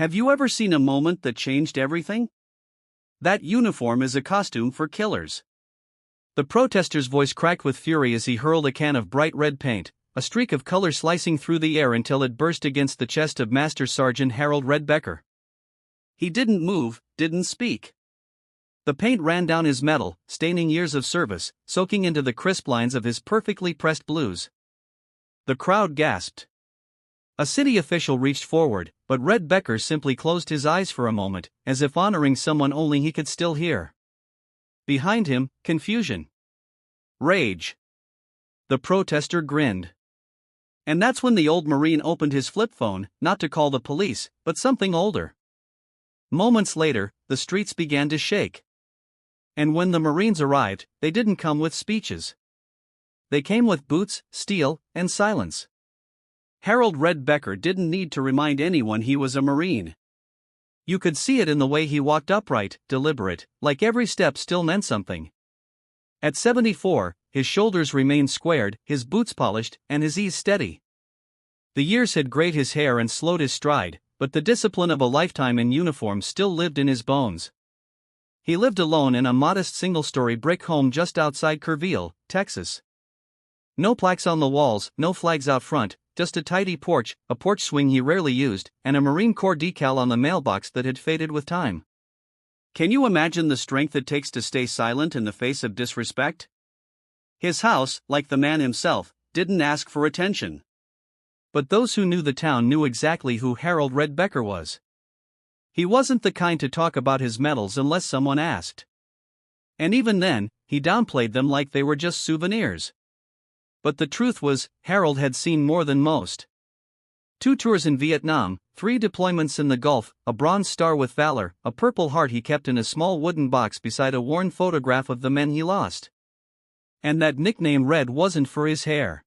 Have you ever seen a moment that changed everything? That uniform is a costume for killers. The protester's voice cracked with fury as he hurled a can of bright red paint, a streak of color slicing through the air until it burst against the chest of Master Sergeant Harold Becker. He didn't move, didn't speak. The paint ran down his metal, staining years of service, soaking into the crisp lines of his perfectly pressed blues. The crowd gasped. A city official reached forward, but Becker simply closed his eyes for a moment, as if honoring someone only he could still hear. Behind him, confusion. Rage. The protester grinned. And that's when the old Marine opened his flip phone, not to call the police, but something older. Moments later, the streets began to shake. And when the Marines arrived, they didn't come with speeches. They came with boots, steel, and silence. Harold Becker didn't need to remind anyone he was a Marine. You could see it in the way he walked upright, deliberate, like every step still meant something. At 74, his shoulders remained squared, his boots polished, and his ease steady. The years had grayed his hair and slowed his stride, but the discipline of a lifetime in uniform still lived in his bones. He lived alone in a modest single-story brick home just outside Kerrville, Texas. No plaques on the walls, no flags out front, just a tidy porch, a porch swing he rarely used, and a Marine Corps decal on the mailbox that had faded with time. Can you imagine the strength it takes to stay silent in the face of disrespect? His house, like the man himself, didn't ask for attention. But those who knew the town knew exactly who Harold Becker was. He wasn't the kind to talk about his medals unless someone asked. And even then, he downplayed them like they were just souvenirs. But the truth was, Harold had seen more than most. 2 tours in Vietnam, 3 deployments in the Gulf, a Bronze Star with Valor, a Purple Heart he kept in a small wooden box beside a worn photograph of the men he lost. And that nickname Red wasn't for his hair.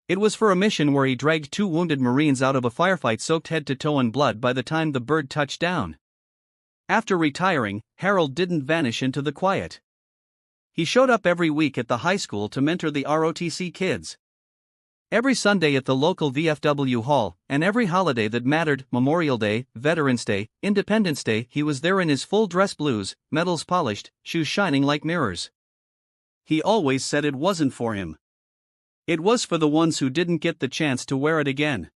It was for a mission where he dragged 2 wounded Marines out of a firefight soaked head to toe in blood by the time the bird touched down. After retiring, Harold didn't vanish into the quiet. He showed up every week at the high school to mentor the ROTC kids. Every Sunday at the local VFW hall, and every holiday that mattered, Memorial Day, Veterans Day, Independence Day, he was there in his full dress blues, medals polished, shoes shining like mirrors. He always said it wasn't for him. It was for the ones who didn't get the chance to wear it again.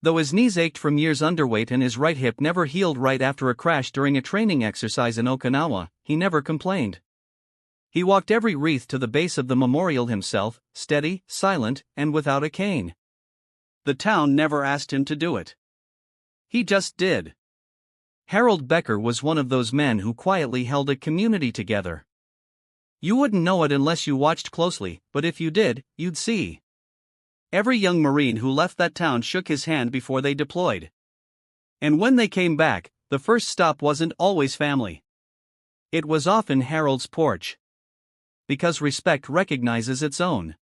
Though his knees ached from years underweight and his right hip never healed right after a crash during a training exercise in Okinawa, he never complained. He walked every wreath to the base of the memorial himself, steady, silent, and without a cane. The town never asked him to do it. He just did. Harold Becker was one of those men who quietly held a community together. You wouldn't know it unless you watched closely, but if you did, you'd see. Every young Marine who left that town shook his hand before they deployed. And when they came back, the first stop wasn't always family. It was often Harold's porch. Because respect recognizes its own.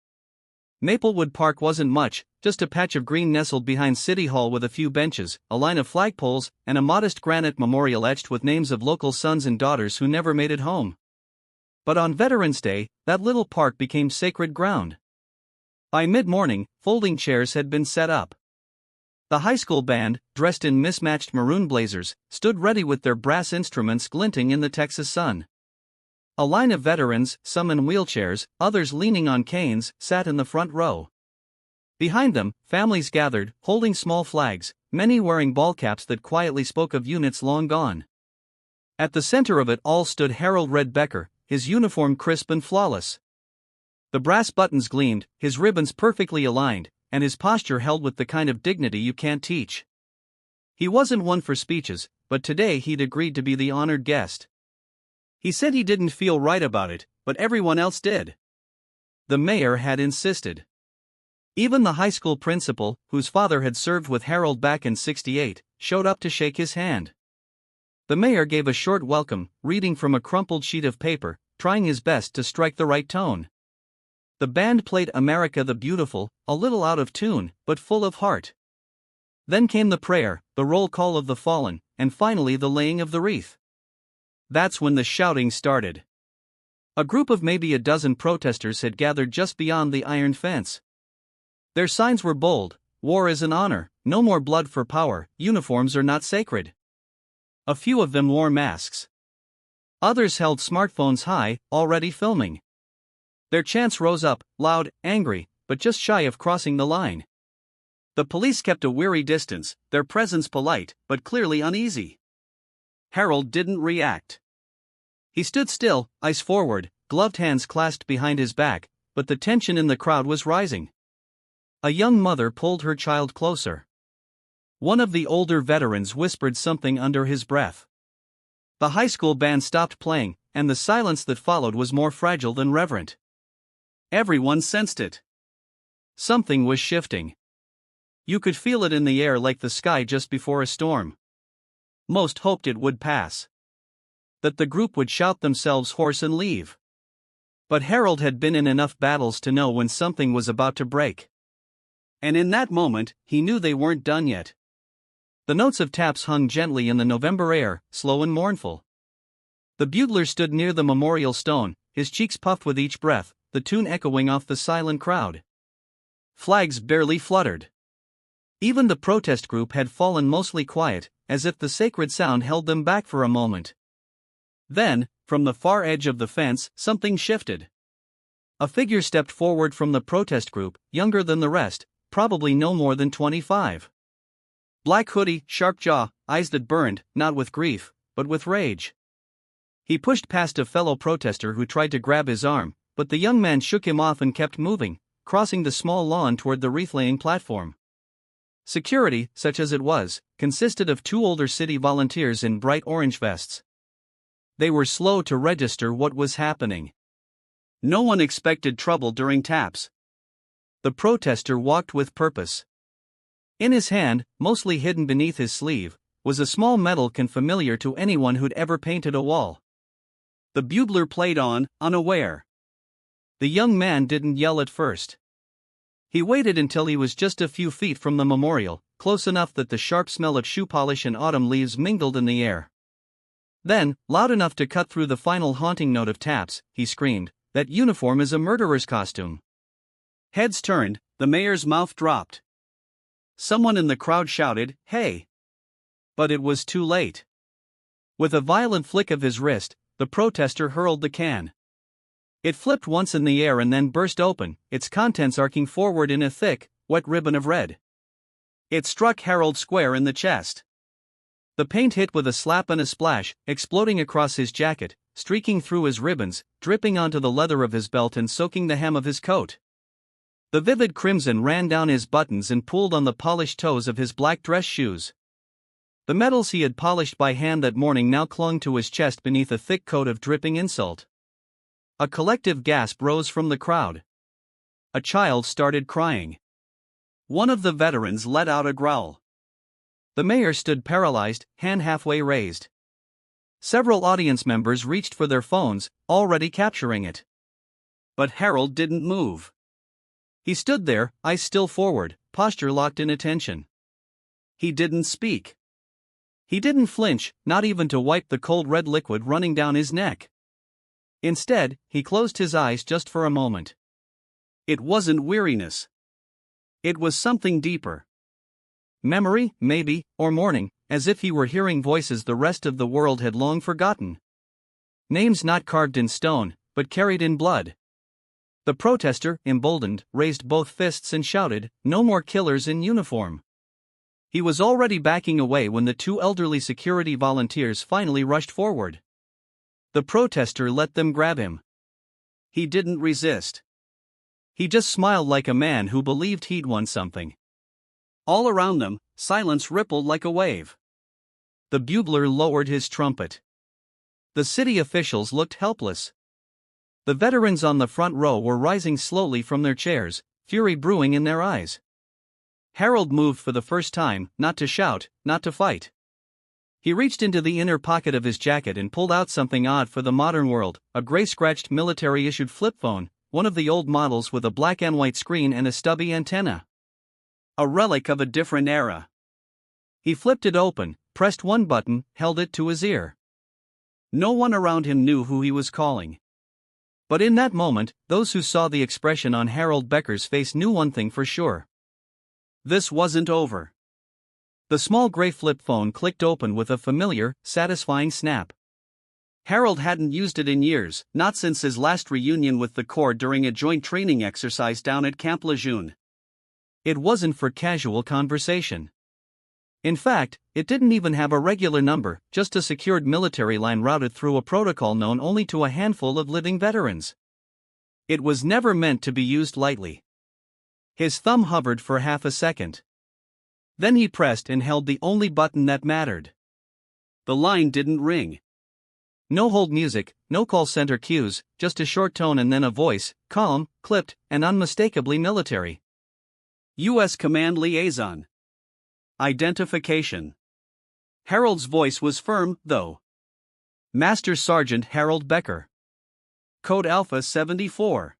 Maplewood Park wasn't much, just a patch of green nestled behind City Hall with a few benches, a line of flagpoles, and a modest granite memorial etched with names of local sons and daughters who never made it home. But on Veterans Day, that little park became sacred ground. By mid-morning, folding chairs had been set up. The high school band, dressed in mismatched maroon blazers, stood ready with their brass instruments glinting in the Texas sun. A line of veterans, some in wheelchairs, others leaning on canes, sat in the front row. Behind them, families gathered, holding small flags, many wearing ball caps that quietly spoke of units long gone. At the center of it all stood Harold Becker, his uniform crisp and flawless. The brass buttons gleamed, his ribbons perfectly aligned, and his posture held with the kind of dignity you can't teach. He wasn't one for speeches, but today he'd agreed to be the honored guest. He said he didn't feel right about it, but everyone else did. The mayor had insisted. Even the high school principal, whose father had served with Harold back in '68, showed up to shake his hand. The mayor gave a short welcome, reading from a crumpled sheet of paper, trying his best to strike the right tone. The band played America the Beautiful, a little out of tune, but full of heart. Then came the prayer, the roll call of the fallen, and finally the laying of the wreath. That's when the shouting started. A group of maybe a dozen protesters had gathered just beyond the iron fence. Their signs were bold: "War is an honor, no more blood for power, uniforms are not sacred. A few of them wore masks. Others held smartphones high, already filming. Their chants rose up, loud, angry, but just shy of crossing the line. The police kept a wary distance, their presence polite, but clearly uneasy. Harold didn't react. He stood still, eyes forward, gloved hands clasped behind his back, but the tension in the crowd was rising. A young mother pulled her child closer. One of the older veterans whispered something under his breath. The high school band stopped playing, and the silence that followed was more fragile than reverent. Everyone sensed it. Something was shifting. You could feel it in the air like the sky just before a storm. Most hoped it would pass. That the group would shout themselves hoarse and leave. But Harold had been in enough battles to know when something was about to break. And in that moment, he knew they weren't done yet. The notes of taps hung gently in the November air, slow and mournful. The bugler stood near the memorial stone, his cheeks puffed with each breath, the tune echoing off the silent crowd. Flags barely fluttered. Even the protest group had fallen mostly quiet, as if the sacred sound held them back for a moment. Then, from the far edge of the fence, something shifted. A figure stepped forward from the protest group, younger than the rest, probably no more than 25. Black hoodie, sharp jaw, eyes that burned, not with grief, but with rage. He pushed past a fellow protester who tried to grab his arm, but the young man shook him off and kept moving, crossing the small lawn toward the wreath-laying platform. Security, such as it was, consisted of 2 older city volunteers in bright orange vests. They were slow to register what was happening. No one expected trouble during taps. The protester walked with purpose. In his hand, mostly hidden beneath his sleeve, was a small metal can familiar to anyone who'd ever painted a wall. The bugler played on, unaware. The young man didn't yell at first. He waited until he was just a few feet from the memorial, close enough that the sharp smell of shoe polish and autumn leaves mingled in the air. Then, loud enough to cut through the final haunting note of taps, he screamed, "That uniform is a murderer's costume." Heads turned, the mayor's mouth dropped. Someone in the crowd shouted, "Hey!" But it was too late. With a violent flick of his wrist, the protester hurled the can. It flipped once in the air and then burst open, its contents arcing forward in a thick, wet ribbon of red. It struck Harold square in the chest. The paint hit with a slap and a splash, exploding across his jacket, streaking through his ribbons, dripping onto the leather of his belt and soaking the hem of his coat. The vivid crimson ran down his buttons and pooled on the polished toes of his black dress shoes. The metals he had polished by hand that morning now clung to his chest beneath a thick coat of dripping insult. A collective gasp rose from the crowd. A child started crying. One of the veterans let out a growl. The mayor stood paralyzed, hand halfway raised. Several audience members reached for their phones, already capturing it. But Harold didn't move. He stood there, eyes still forward, posture locked in attention. He didn't speak. He didn't flinch, not even to wipe the cold red liquid running down his neck. Instead, he closed his eyes just for a moment. It wasn't weariness. It was something deeper. Memory, maybe, or mourning, as if he were hearing voices the rest of the world had long forgotten. Names not carved in stone, but carried in blood. The protester, emboldened, raised both fists and shouted, "No more killers in uniform." He was already backing away when the 2 elderly security volunteers finally rushed forward. The protester let them grab him. He didn't resist. He just smiled like a man who believed he'd won something. All around them, silence rippled like a wave. The bugler lowered his trumpet. The city officials looked helpless. The veterans on the front row were rising slowly from their chairs, fury brewing in their eyes. Harold moved for the first time, not to shout, not to fight. He reached into the inner pocket of his jacket and pulled out something odd for the modern world, a gray-scratched military-issued flip phone, one of the old models with a black and white screen and a stubby antenna. A relic of a different era. He flipped it open, pressed one button, held it to his ear. No one around him knew who he was calling. But in that moment, those who saw the expression on Harold Becker's face knew one thing for sure. This wasn't over. The small gray flip phone clicked open with a familiar, satisfying snap. Harold hadn't used it in years, not since his last reunion with the Corps during a joint training exercise down at Camp Lejeune. It wasn't for casual conversation. In fact, it didn't even have a regular number, just a secured military line routed through a protocol known only to a handful of living veterans. It was never meant to be used lightly. His thumb hovered for half a second. Then he pressed and held the only button that mattered. The line didn't ring. No hold music, no call center cues, just a short tone and then a voice, calm, clipped, and unmistakably military. U.S. Command Liaison. Identification. Harold's voice was firm, though. Master Sergeant Harold Becker. Code Alpha 74.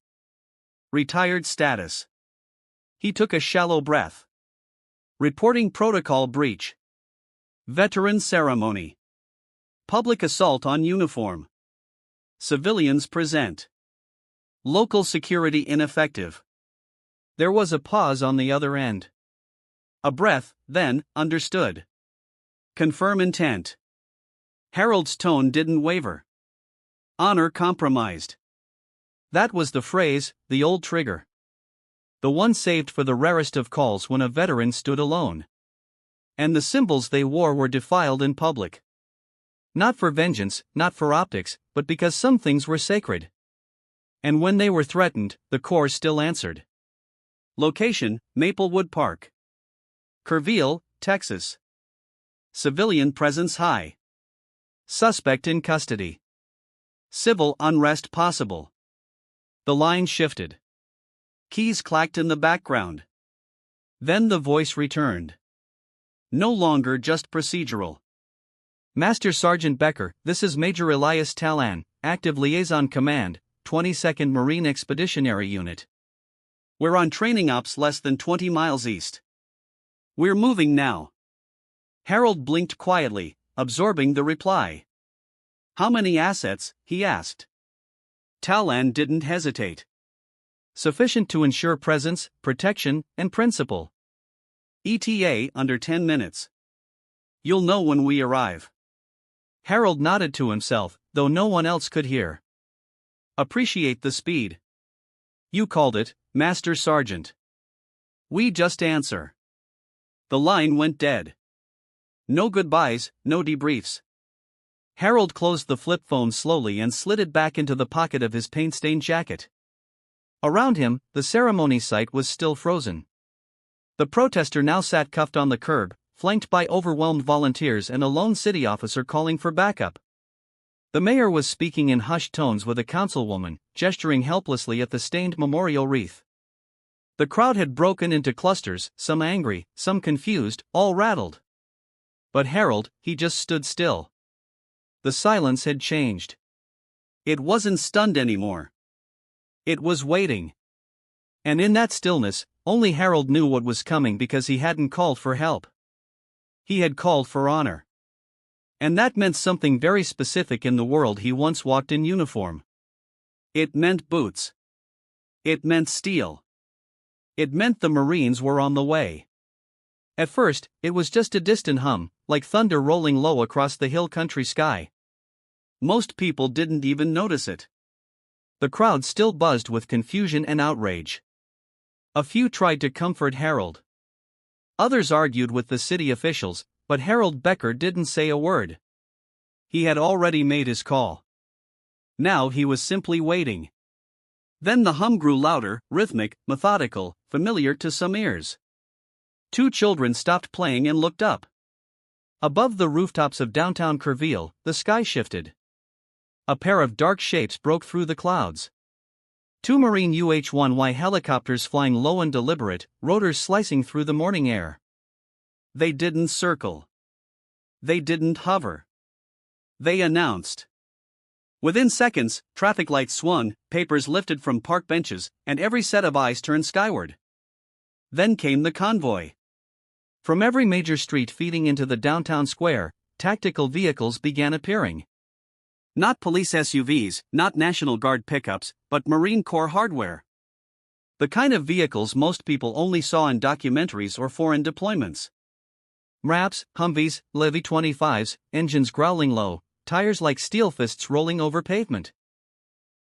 Retired status. He took a shallow breath. Reporting protocol breach. Veteran ceremony. Public assault on uniform. Civilians present. Local security ineffective. There was a pause on the other end. A breath, then, understood. Confirm intent. Harold's tone didn't waver. Honor compromised. That was the phrase, the old trigger. The one saved for the rarest of calls when a veteran stood alone. And the symbols they wore were defiled in public. Not for vengeance, not for optics, but because some things were sacred. And when they were threatened, the Corps still answered. Location, Maplewood Park. Kerrville, Texas. Civilian presence high. Suspect in custody. Civil unrest possible. The line shifted. Keys clacked in the background. Then the voice returned. No longer just procedural. Master Sergeant Becker, this is Major Elias Tallan, Active Liaison Command, 22nd Marine Expeditionary Unit. We're on training ops less than 20 miles east. We're moving now. Harold blinked quietly, absorbing the reply. How many assets? He asked. Tallan didn't hesitate. Sufficient to ensure presence, protection, and principle. ETA under 10 minutes. You'll know when we arrive. Harold nodded to himself, though no one else could hear. Appreciate the speed. You called it, Master Sergeant. We just answer. The line went dead. No goodbyes, no debriefs. Harold closed the flip phone slowly and slid it back into the pocket of his paint-stained jacket. Around him, the ceremony site was still frozen. The protester now sat cuffed on the curb, flanked by overwhelmed volunteers and a lone city officer calling for backup. The mayor was speaking in hushed tones with a councilwoman, gesturing helplessly at the stained memorial wreath. The crowd had broken into clusters, some angry, some confused, all rattled. But Harold, he just stood still. The silence had changed. It wasn't stunned anymore. It was waiting. And in that stillness, only Harold knew what was coming because he hadn't called for help. He had called for honor. And that meant something very specific in the world he once walked in uniform. It meant boots. It meant steel. It meant the Marines were on the way. At first, it was just a distant hum, like thunder rolling low across the hill country sky. Most people didn't even notice it. The crowd still buzzed with confusion and outrage. A few tried to comfort Harold. Others argued with the city officials, but Harold Becker didn't say a word. He had already made his call. Now he was simply waiting. Then the hum grew louder, rhythmic, methodical, familiar to some ears. Two children stopped playing and looked up. Above the rooftops of downtown Kerrville, the sky shifted. A pair of dark shapes broke through the clouds. Two Marine UH-1Y helicopters flying low and deliberate, rotors slicing through the morning air. They didn't circle. They didn't hover. They announced. Within seconds, traffic lights swung, papers lifted from park benches, and every set of eyes turned skyward. Then came the convoy. From every major street feeding into the downtown square, tactical vehicles began appearing. Not police SUVs, not National Guard pickups, but Marine Corps hardware. The kind of vehicles most people only saw in documentaries or foreign deployments. MRAPs, Humvees, Levy 25s, engines growling low, tires like steel fists rolling over pavement.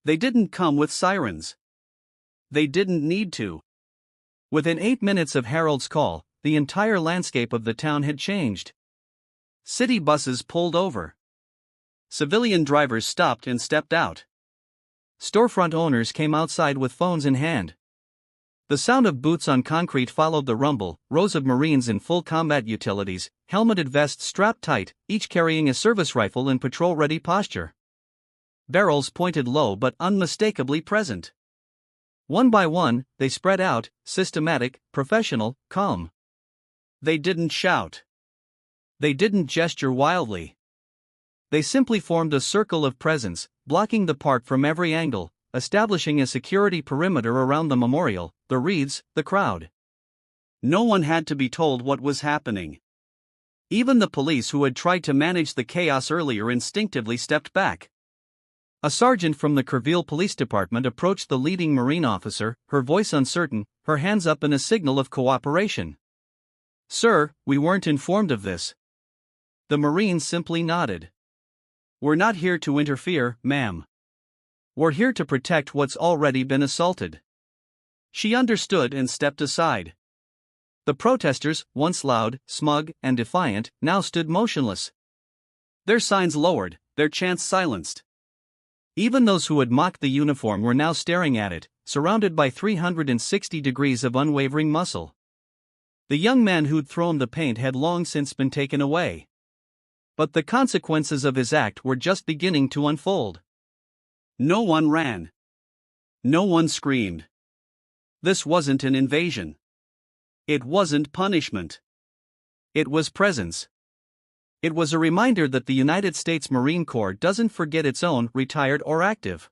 They didn't come with sirens. They didn't need to. Within 8 minutes of Harold's call, the entire landscape of the town had changed. City buses pulled over. Civilian drivers stopped and stepped out. Storefront owners came outside with phones in hand. The sound of boots on concrete followed the rumble, rows of Marines in full combat utilities, helmeted vests strapped tight, each carrying a service rifle in patrol-ready posture. Barrels pointed low but unmistakably present. One by one, they spread out, systematic, professional, calm. They didn't shout. They didn't gesture wildly. They simply formed a circle of presence, blocking the park from every angle, establishing a security perimeter around the memorial, the wreaths, the crowd. No one had to be told what was happening. Even the police who had tried to manage the chaos earlier instinctively stepped back. A sergeant from the Kerrville Police Department approached the leading Marine officer, her voice uncertain, her hands up in a signal of cooperation. "Sir, we weren't informed of this." The Marine simply nodded. "We're not here to interfere, ma'am. We're here to protect what's already been assaulted." She understood and stepped aside. The protesters, once loud, smug, and defiant, now stood motionless. Their signs lowered, their chants silenced. Even those who had mocked the uniform were now staring at it, surrounded by 360 degrees of unwavering muscle. The young man who'd thrown the paint had long since been taken away. But the consequences of his act were just beginning to unfold. No one ran. No one screamed. This wasn't an invasion. It wasn't punishment. It was presence. It was a reminder that the United States Marine Corps doesn't forget its own, retired or active.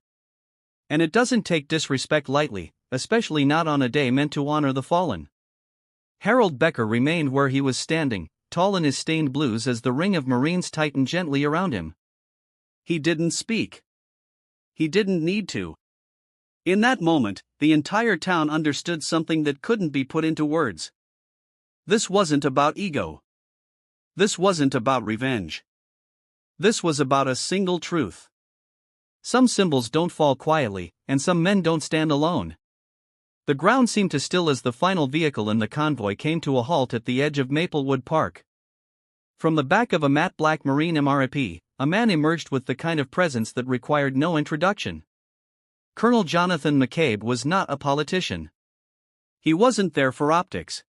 And it doesn't take disrespect lightly, especially not on a day meant to honor the fallen. Harold Becker remained where he was standing, tall in his stained blues as the ring of Marines tightened gently around him. He didn't speak. He didn't need to. In that moment, the entire town understood something that couldn't be put into words. This wasn't about ego. This wasn't about revenge. This was about a single truth. Some symbols don't fall quietly, and some men don't stand alone. The ground seemed to still as the final vehicle in the convoy came to a halt at the edge of Maplewood Park. From the back of a matte black Marine MRAP, a man emerged with the kind of presence that required no introduction. Colonel Jonathan McCabe was not a politician. He wasn't there for optics.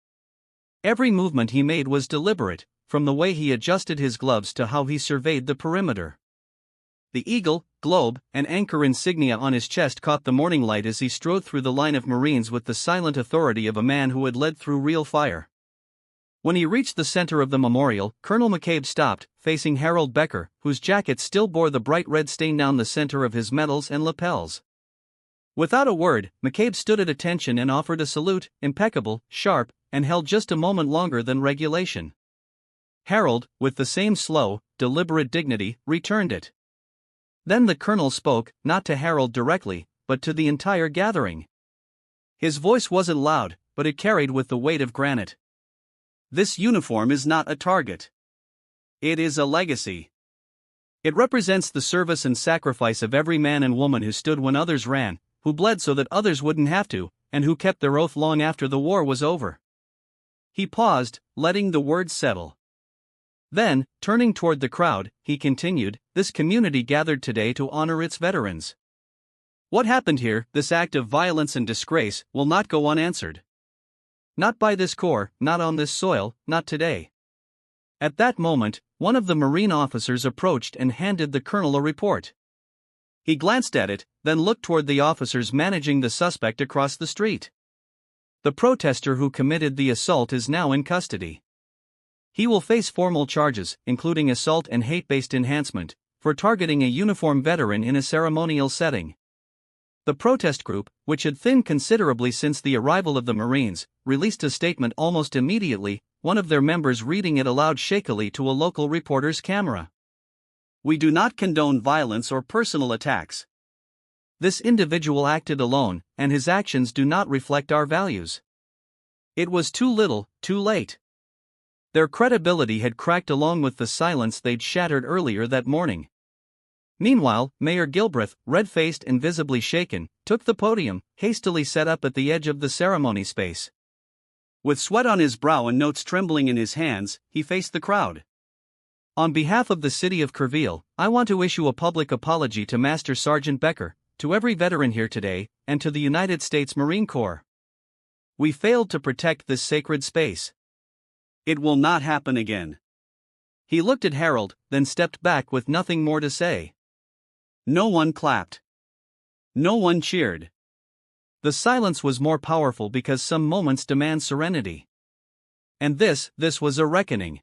Every movement he made was deliberate, from the way he adjusted his gloves to how he surveyed the perimeter. The eagle, globe, and anchor insignia on his chest caught the morning light as he strode through the line of Marines with the silent authority of a man who had led through real fire. When he reached the center of the memorial, Colonel McCabe stopped, facing Harold Becker, whose jacket still bore the bright red stain down the center of his medals and lapels. Without a word, McCabe stood at attention and offered a salute, impeccable, sharp, and held just a moment longer than regulation. Harold, with the same slow, deliberate dignity, returned it. Then the colonel spoke, not to Harold directly, but to the entire gathering. His voice wasn't loud, but it carried with the weight of granite. This uniform is not a target. It is a legacy. It represents the service and sacrifice of every man and woman who stood when others ran, who bled so that others wouldn't have to, and who kept their oath long after the war was over. He paused, letting the words settle. Then, turning toward the crowd, he continued, "This community gathered today to honor its veterans. What happened here, this act of violence and disgrace, will not go unanswered. Not by this Corps, not on this soil, not today." At that moment, one of the Marine officers approached and handed the colonel a report. He glanced at it, then looked toward the officers managing the suspect across the street. The protester who committed the assault is now in custody. He will face formal charges, including assault and hate-based enhancement, for targeting a uniformed veteran in a ceremonial setting. The protest group, which had thinned considerably since the arrival of the Marines, released a statement almost immediately, one of their members reading it aloud shakily to a local reporter's camera. "We do not condone violence or personal attacks. This individual acted alone, and his actions do not reflect our values. It was too little, too late. Their credibility had cracked along with the silence they'd shattered earlier that morning. Meanwhile, Mayor Gilbreth, red-faced and visibly shaken, took the podium, hastily set up at the edge of the ceremony space. With sweat on his brow and notes trembling in his hands, he faced the crowd. On behalf of the city of Kerrville, I want to issue a public apology to Master Sergeant Becker, to every veteran here today, and to the United States Marine Corps. We failed to protect this sacred space. It will not happen again. He looked at Harold, then stepped back with nothing more to say. No one clapped. No one cheered. The silence was more powerful because some moments demand serenity. And this was a reckoning.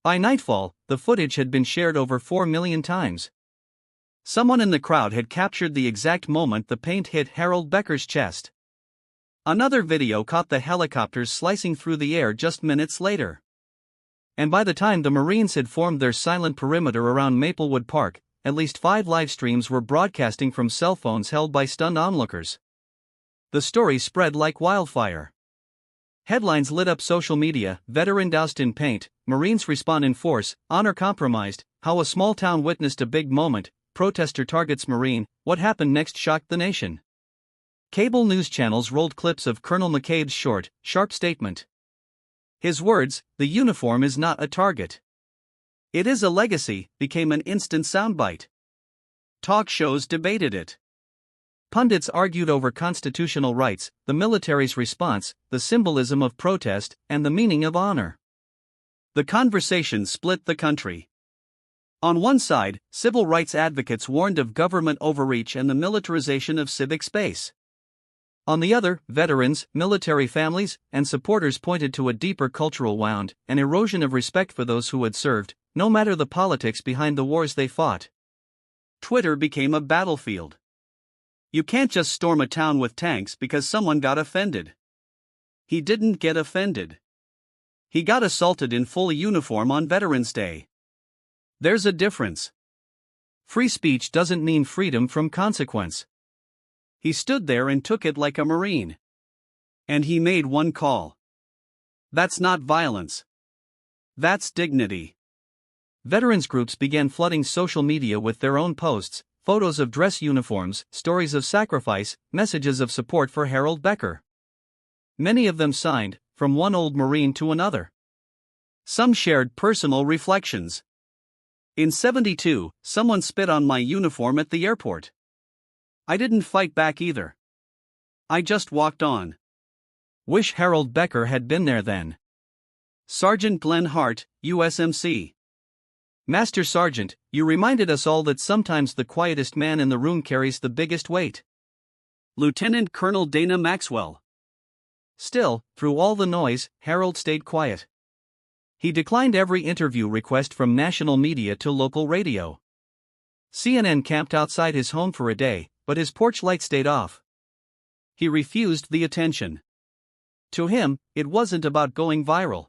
By nightfall, the footage had been shared over 4 million times. Someone in the crowd had captured the exact moment the paint hit Harold Becker's chest. Another video caught the helicopters slicing through the air just minutes later. And by the time the Marines had formed their silent perimeter around Maplewood Park, at least 5 live streams were broadcasting from cell phones held by stunned onlookers. The story spread like wildfire. Headlines lit up social media: veteran doused in paint, Marines respond in force, honor compromised, how a small town witnessed a big moment, protester targets Marine, what happened next shocked the nation. Cable news channels rolled clips of Colonel McCabe's short, sharp statement. His words, "The uniform is not a target. It is a legacy," became an instant soundbite. Talk shows debated it. Pundits argued over constitutional rights, the military's response, the symbolism of protest, and the meaning of honor. The conversation split the country. On one side, civil rights advocates warned of government overreach and the militarization of civic space. On the other, veterans, military families, and supporters pointed to a deeper cultural wound, an erosion of respect for those who had served, no matter the politics behind the wars they fought. Twitter became a battlefield. You can't just storm a town with tanks because someone got offended. He didn't get offended. He got assaulted in full uniform on Veterans Day. There's a difference. Free speech doesn't mean freedom from consequence. He stood there and took it like a Marine. And he made one call. That's not violence. That's dignity. Veterans groups began flooding social media with their own posts, photos of dress uniforms, stories of sacrifice, messages of support for Harold Becker. Many of them signed, from one old Marine to another. Some shared personal reflections. In '72, someone spit on my uniform at the airport. I didn't fight back either. I just walked on. Wish Harold Becker had been there then. Sergeant Glenn Hart, USMC. Master Sergeant, you reminded us all that sometimes the quietest man in the room carries the biggest weight. Lieutenant Colonel Dana Maxwell. Still, through all the noise, Harold stayed quiet. He declined every interview request from national media to local radio. CNN camped outside his home for a day, but his porch light stayed off. He refused the attention. To him, it wasn't about going viral.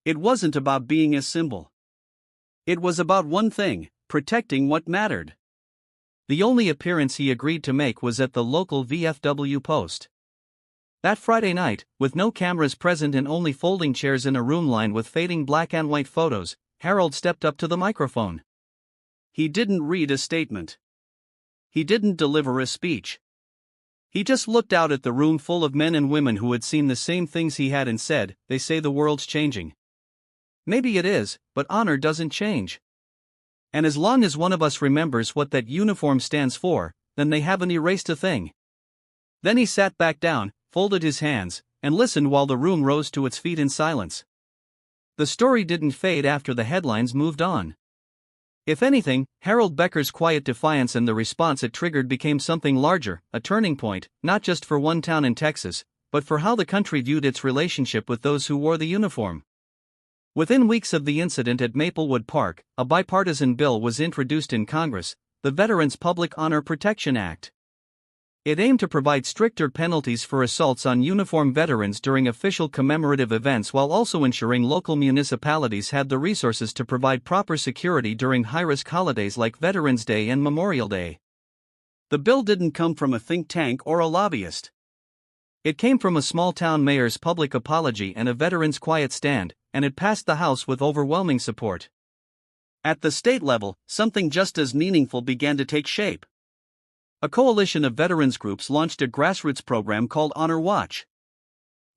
It wasn't about being a symbol. It was about one thing: protecting what mattered. The only appearance he agreed to make was at the local VFW post. That Friday night, with no cameras present and only folding chairs in a room lined with fading black and white photos, Harold stepped up to the microphone. He didn't read a statement. He didn't deliver a speech. He just looked out at the room full of men and women who had seen the same things he had and said, "They say the world's changing. Maybe it is, but honor doesn't change. And as long as one of us remembers what that uniform stands for, then they haven't erased a thing." Then he sat back down, folded his hands, and listened while the room rose to its feet in silence. The story didn't fade after the headlines moved on. If anything, Harold Becker's quiet defiance and the response it triggered became something larger, a turning point, not just for one town in Texas, but for how the country viewed its relationship with those who wore the uniform. Within weeks of the incident at Maplewood Park, a bipartisan bill was introduced in Congress, the Veterans Public Honor Protection Act. It aimed to provide stricter penalties for assaults on uniformed veterans during official commemorative events while also ensuring local municipalities had the resources to provide proper security during high-risk holidays like Veterans Day and Memorial Day. The bill didn't come from a think tank or a lobbyist. It came from a small-town mayor's public apology and a veteran's quiet stand, and it passed the House with overwhelming support. At the state level, something just as meaningful began to take shape. A coalition of veterans groups launched a grassroots program called Honor Watch.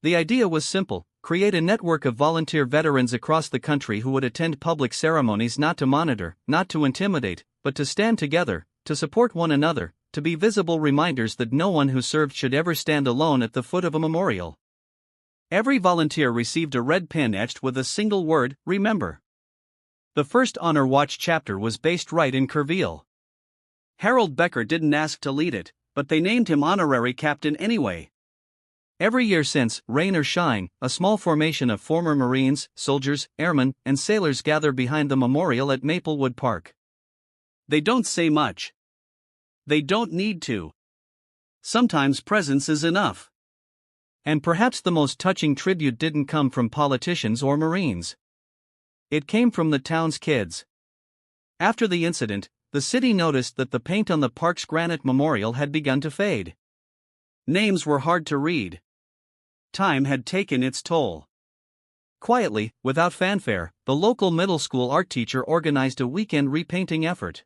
The idea was simple: create a network of volunteer veterans across the country who would attend public ceremonies not to monitor, not to intimidate, but to stand together, to support one another, to be visible reminders that no one who served should ever stand alone at the foot of a memorial. Every volunteer received a red pin etched with a single word: remember. The first Honor Watch chapter was based right in Kerrville. Harold Becker didn't ask to lead it, but they named him honorary captain anyway. Every year since, rain or shine, a small formation of former Marines, soldiers, airmen, and sailors gather behind the memorial at Maplewood Park. They don't say much. They don't need to. Sometimes presence is enough. And perhaps the most touching tribute didn't come from politicians or Marines. It came from the town's kids. After the incident, the city noticed that the paint on the park's granite memorial had begun to fade. Names were hard to read. Time had taken its toll. Quietly, without fanfare, the local middle school art teacher organized a weekend repainting effort.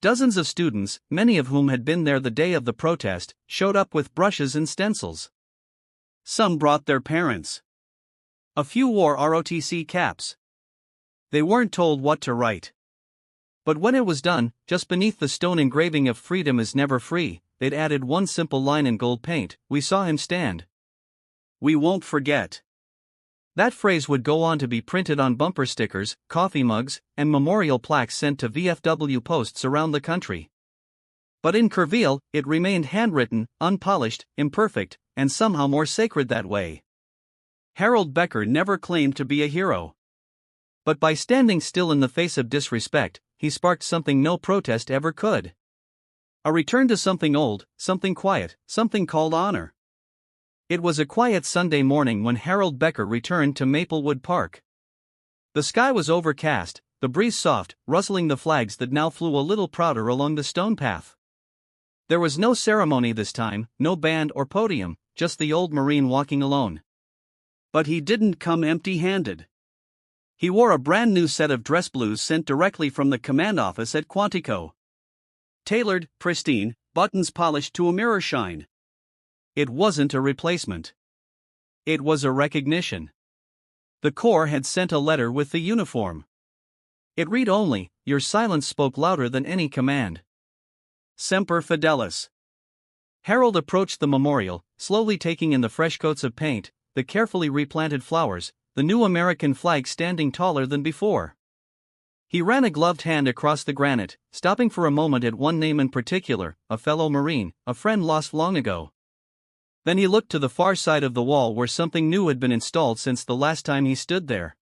Dozens of students, many of whom had been there the day of the protest, showed up with brushes and stencils. Some brought their parents. A few wore ROTC caps. They weren't told what to write. But when it was done, just beneath the stone engraving of "Freedom is never free," they'd added one simple line in gold paint: "We saw him stand. We won't forget." That phrase would go on to be printed on bumper stickers, coffee mugs, and memorial plaques sent to VFW posts around the country. But in Kerrville, it remained handwritten, unpolished, imperfect, and somehow more sacred that way. Harold Becker never claimed to be a hero. But by standing still in the face of disrespect, he sparked something no protest ever could. A return to something old, something quiet, something called honor. It was a quiet Sunday morning when Harold Becker returned to Maplewood Park. The sky was overcast, the breeze soft, rustling the flags that now flew a little prouder along the stone path. There was no ceremony this time, no band or podium, just the old Marine walking alone. But he didn't come empty-handed. He wore a brand new set of dress blues sent directly from the command office at Quantico. Tailored, pristine, buttons polished to a mirror shine. It wasn't a replacement. It was a recognition. The Corps had sent a letter with the uniform. It read only, "Your silence spoke louder than any command. Semper Fidelis." Harold approached the memorial, slowly taking in the fresh coats of paint, the carefully replanted flowers, the new American flag standing taller than before. He ran a gloved hand across the granite, stopping for a moment at one name in particular: a fellow Marine, a friend lost long ago. Then he looked to the far side of the wall where something new had been installed since the last time he stood there.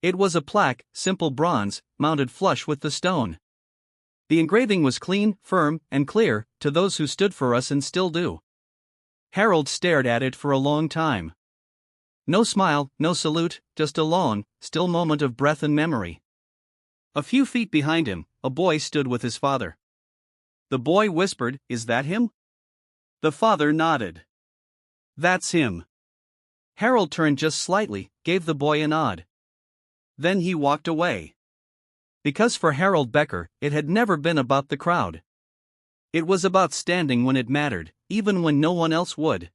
It was a plaque, simple bronze, mounted flush with the stone. The engraving was clean, firm, and clear: "To those who stood for us and still do." Harold stared at it for a long time. No smile, no salute, just a long, still moment of breath and memory. A few feet behind him, a boy stood with his father. The boy whispered, "Is that him?" The father nodded. "That's him." Harold turned just slightly, gave the boy a nod. Then he walked away. Because for Harold Becker, it had never been about the crowd. It was about standing when it mattered, even when no one else would.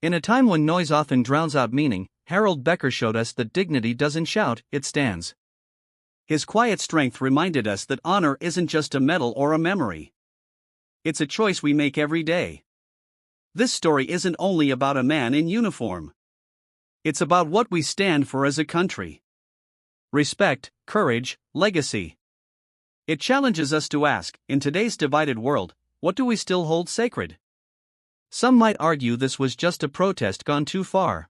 In a time when noise often drowns out meaning, Harold Becker showed us that dignity doesn't shout, it stands. His quiet strength reminded us that honor isn't just a medal or a memory. It's a choice we make every day. This story isn't only about a man in uniform. It's about what we stand for as a country. Respect, courage, legacy. It challenges us to ask, in today's divided world, what do we still hold sacred? Some might argue this was just a protest gone too far.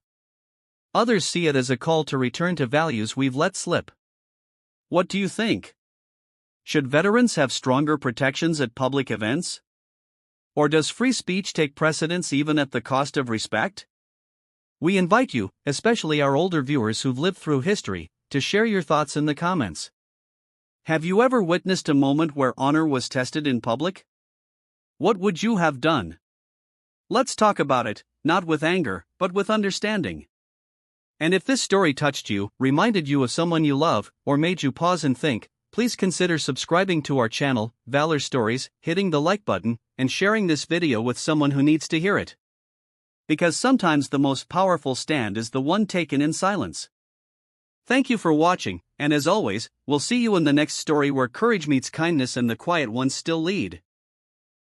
Others see it as a call to return to values we've let slip. What do you think? Should veterans have stronger protections at public events? Or does free speech take precedence even at the cost of respect? We invite you, especially our older viewers who've lived through history, to share your thoughts in the comments. Have you ever witnessed a moment where honor was tested in public? What would you have done? Let's talk about it, not with anger, but with understanding. And if this story touched you, reminded you of someone you love, or made you pause and think, please consider subscribing to our channel, Valor Stories, hitting the like button, and sharing this video with someone who needs to hear it. Because sometimes the most powerful stand is the one taken in silence. Thank you for watching, and as always, we'll see you in the next story where courage meets kindness and the quiet ones still lead.